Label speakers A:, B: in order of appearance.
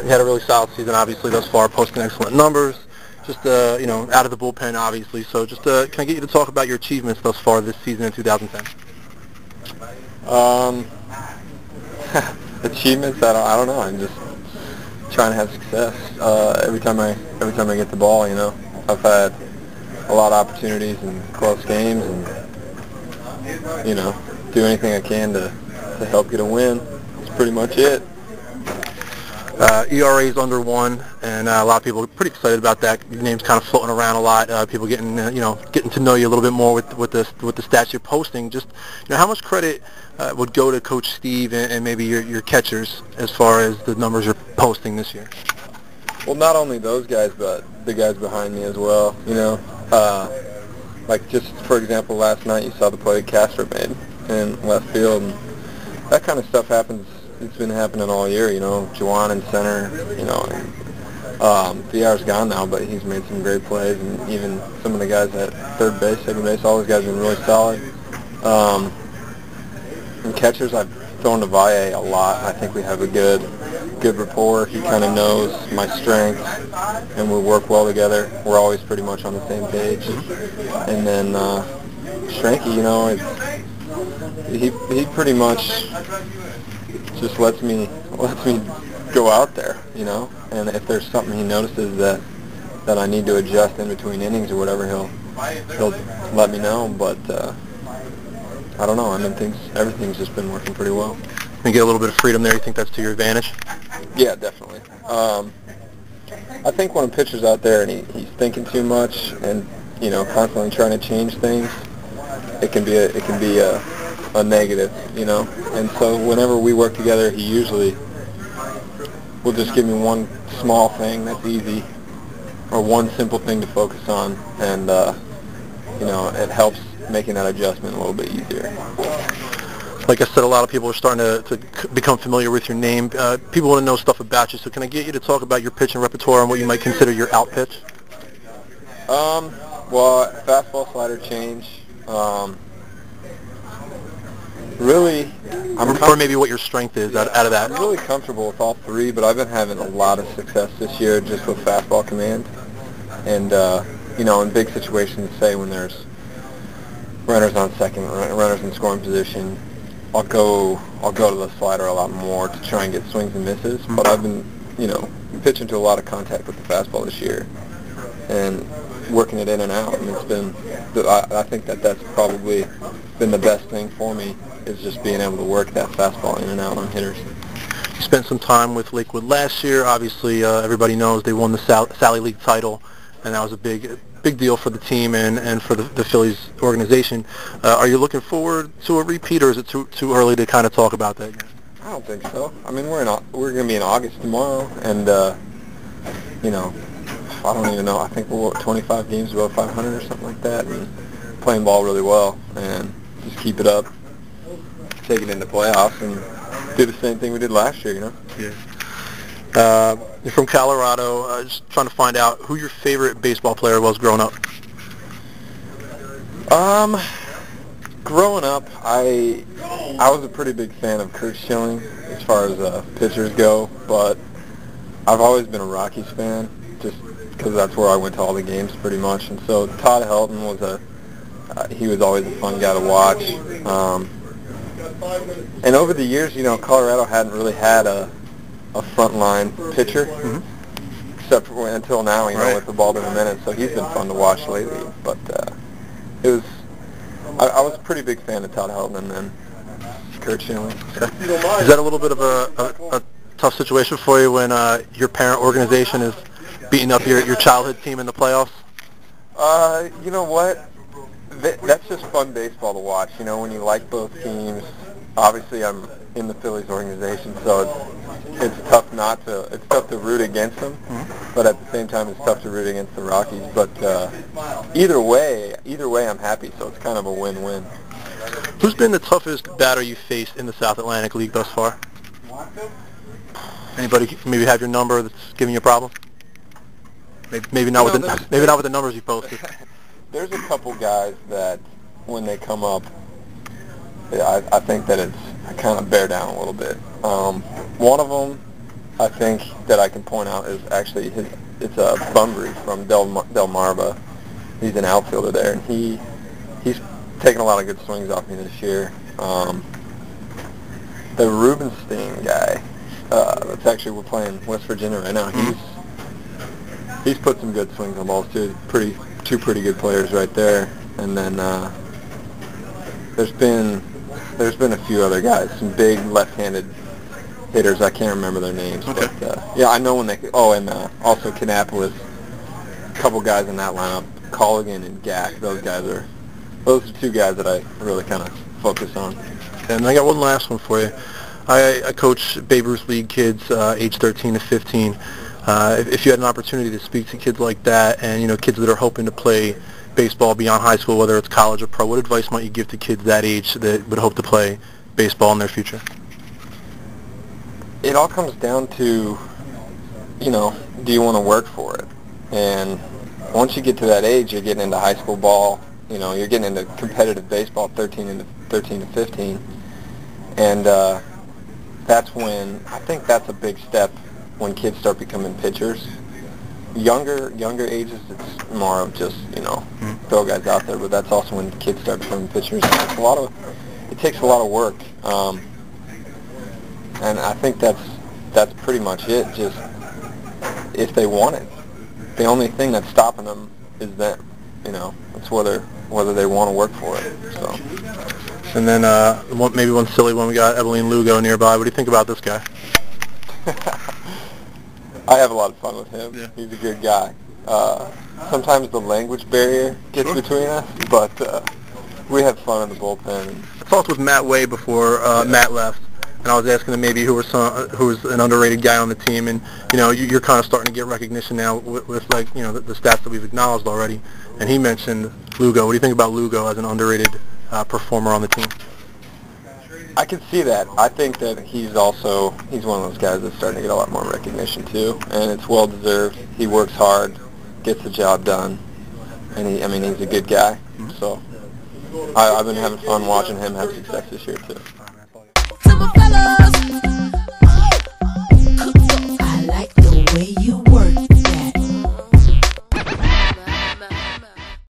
A: You had a really solid season, obviously, thus far, posting excellent numbers. Just, out of the bullpen, obviously. So just can I get you to talk about your achievements thus far this season in 2010?
B: Achievements? I don't know. I'm just trying to have success. Every time I get the ball, I've had a lot of opportunities and close games, and do anything I can to help get a win. That's pretty much it.
A: ERA is under 1, and a lot of people are pretty excited about that. Your name's kind of floating around a lot. People getting to know you a little bit more with the stats you're posting. Just how much credit would go to Coach Steve and maybe your catchers as far as the numbers you're posting this year?
B: Well, not only those guys, but the guys behind me as well. Like just for example, last night you saw the play Castro made in left field, and that kind of stuff happens. It's been happening all year, Juwan in center, Villar's gone now, but he's made some great plays, and even some of the guys at third base, second base, all those guys have been really solid. And catchers, I've thrown to Valle a lot. I think we have a good rapport. He kind of knows my strengths, and we work well together. We're always pretty much on the same page. And then Shranky, he pretty much just lets me go out there, and if there's something he notices that I need to adjust in between innings or whatever, he'll let me know. But I don't know. I mean, everything's just been working pretty well.
A: You get a little bit of freedom there. You think that's to your advantage?
B: Yeah, definitely. I think when a pitcher's out there and he's thinking too much and constantly trying to change things, it can be a negative, And so whenever we work together, he usually will just give me one small thing that's easy, or one simple thing to focus on, and it helps making that adjustment a little bit easier.
A: Like I said, a lot of people are starting to become familiar with your name. People want to know stuff about you, so can I get you to talk about your pitching repertoire and what you might consider your out pitch?
B: Well, fastball, slider, change. Really,
A: or maybe what your strength is out of that.
B: I'm really comfortable with all three, but I've been having a lot of success this year just with fastball command. And, in big situations, say when there's runners on second, runners in scoring position, I'll go to the slider a lot more to try and get swings and misses. Mm-hmm. But I've been, pitching to a lot of contact with the fastball this year and working it in and out. And it's been, I think that's probably been the best thing for me, is just being able to work that fastball in and out on hitters.
A: You spent some time with Lakewood last year. Obviously, everybody knows they won the Sally League title, and that was a big deal for the team and for the Phillies organization. Are you looking forward to a repeat, or is it too early to kind of talk about that yet?
B: I don't think so. I mean, we're going to be in August tomorrow, and I don't even know. I think we're 25 games above 500 or something like that, and playing ball really well, and just keep it up, take it into playoffs, and do the same thing we did last year.
A: Yeah. You're from Colorado. Just trying to find out who your favorite baseball player was growing up.
B: Growing up, I was a pretty big fan of Kurt Schilling as far as pitchers go, but I've always been a Rockies fan, just because that's where I went to all the games pretty much. And so Todd Helton was he was always a fun guy to watch. And over the years, Colorado hadn't really had a frontline pitcher, mm-hmm. except for until now, right. With the Baldwin Jimenez. So he's been fun to watch lately. But I was a pretty big fan of Todd Helton and then Kurt Schilling.
A: Okay. Is that a little bit of a tough situation for you when your parent organization is beating up your childhood team in the playoffs?
B: You know what? That's just fun baseball to watch. When you like both teams. Obviously, I'm in the Phillies organization, so it's tough to root against them. Mm-hmm. But at the same time, it's tough to root against the Rockies. But either way, I'm happy. So it's kind of a win-win.
A: Who's been the toughest batter you faced in the South Atlantic League thus far? Anybody maybe have your number that's giving you a problem? Maybe not with the numbers you posted.
B: There's a couple guys that when they come up, I think that I kind of bear down a little bit. One of them I think that I can point out is actually it's a Bunbury from Delmarva. He's an outfielder there, and he's taken a lot of good swings off me this year. The Rubenstein guy, that's actually, we're playing West Virginia right now. He's put some good swings on balls too. Two pretty good players right there. And then there's been a few other guys, some big left-handed hitters. I can't remember their names,
A: okay.
B: but yeah, I know when they. Oh, and also Kannapolis. A couple guys in that lineup, Colligan and Gack. Those are two guys that I really kind of focus on.
A: And I got one last one for you. I coach Babe Ruth League kids age 13 to 15. If you had an opportunity to speak to kids like that, and kids that are hoping to play baseball beyond high school, whether it's college or pro, what advice might you give to kids that age that would hope to play baseball in their future?
B: It all comes down to, do you want to work for it? And once you get to that age, you're getting into high school ball. You're getting into competitive baseball, 13 to 15, and that's when I think that's a big step when kids start becoming pitchers. Younger ages, it's more of just throw guys out there, but that's also when kids start becoming pitchers. It takes a lot of work, and I think that's pretty much it. Just if they want it, the only thing that's stopping them is them. It's whether they want to work for it. So.
A: And then maybe one silly one, we got Evelyn Lugo nearby. What do you think about this guy?
B: I have a lot of fun with him.
A: Yeah.
B: He's a good guy. Sometimes the language barrier gets between us, but we have fun in the bullpen.
A: I talked with Matt Way before Matt left, and I was asking him maybe who was an underrated guy on the team, and you're kind of starting to get recognition now with like the stats that we've acknowledged already. And he mentioned Lugo. What do you think about Lugo as an underrated performer on the team?
B: I can see that. I think that he's one of those guys that's starting to get a lot more recognition too, and it's well deserved. He works hard, gets the job done, and he's a good guy. So I've been having fun watching him have success this year too.